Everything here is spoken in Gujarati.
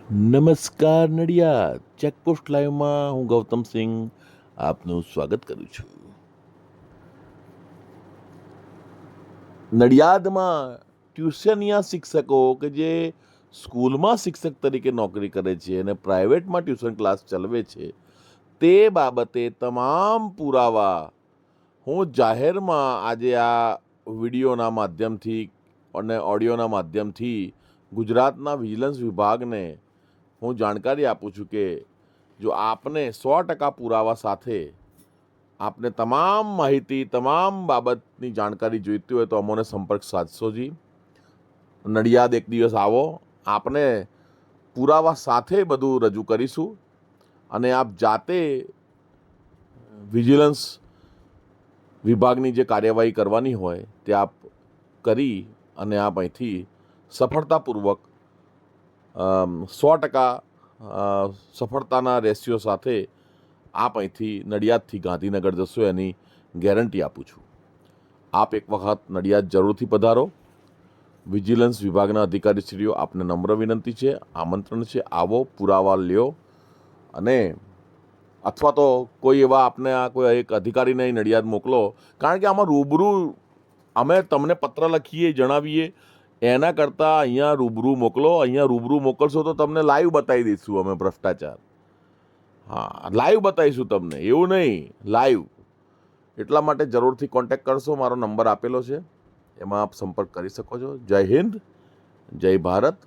નમસ્કાર નડિયાદ ચેકપોસ્ટ લાઈવમાં હું ગૌતમસિંહ આપનું સ્વાગત કરું છું. નડિયાદમાં ટ્યુશનિયા શિક્ષકો કે જે સ્કૂલમાં શિક્ષક તરીકે નોકરી કરે છે અને પ્રાઇવેટમાં ટ્યુશન ક્લાસ ચલાવે છે તે બાબતે તમામ પુરાવા હું જાહેરમાં આજે આ વિડીયોના માધ્યમથી અને ઓડિયોના માધ્યમથી ગુજરાતના વિજિલન્સ વિભાગને હું જાણકારી આપું છું કે જો આપને 100% પુરાવા સાથે આપને તમામ માહિતી તમામ બાબતની જાણકારી જોઈતી હોય તો અમોને સંપર્ક સાધશો જી. નડિયાદ એક દિવસ આવો, આપને પુરાવા સાથે બધું રજૂ કરીશું અને આપ જાતે વિજિલન્સ વિભાગની જે કાર્યવાહી કરવાની હોય તે આપ કરી અને આપ અહીંથી સફળતાપૂર્વક 100% સફળતાના રેશિયો સાથે આપ અહીંથી નડિયાદથી ગાંધીનગર જશો એની ગેરંટી આપું છું. આપ એક વખત નડિયાદ જરૂરથી પધારો. વિજિલન્સ વિભાગના અધિકારીશ્રીઓ આપને નમ્ર વિનંતી છે, આમંત્રણ છે, આવો, પુરાવા લ્યો અને અથવા તો કોઈ એવા આપને આ કોઈ એક અધિકારીને નડિયાદ મોકલો, કારણ કે આમાં રૂબરૂ અમે તમને પત્ર લખીએ જણાવીએ એના કરતાં અહીંયા રૂબરૂ મોકલો. અહીંયા રૂબરૂ મોકલશો તો તમને લાઈવ બતાવી દઈશું અમે ભ્રષ્ટાચાર. હા, લાઈવ બતાવીશું તમને, એવું નહીં, લાઈવ. એટલા માટે જરૂરથી કોન્ટેક્ટ કરશો. મારો નંબર આપેલો છે, એમાં આપ સંપર્ક કરી શકો છો. જય હિન્દ, જય ભારત.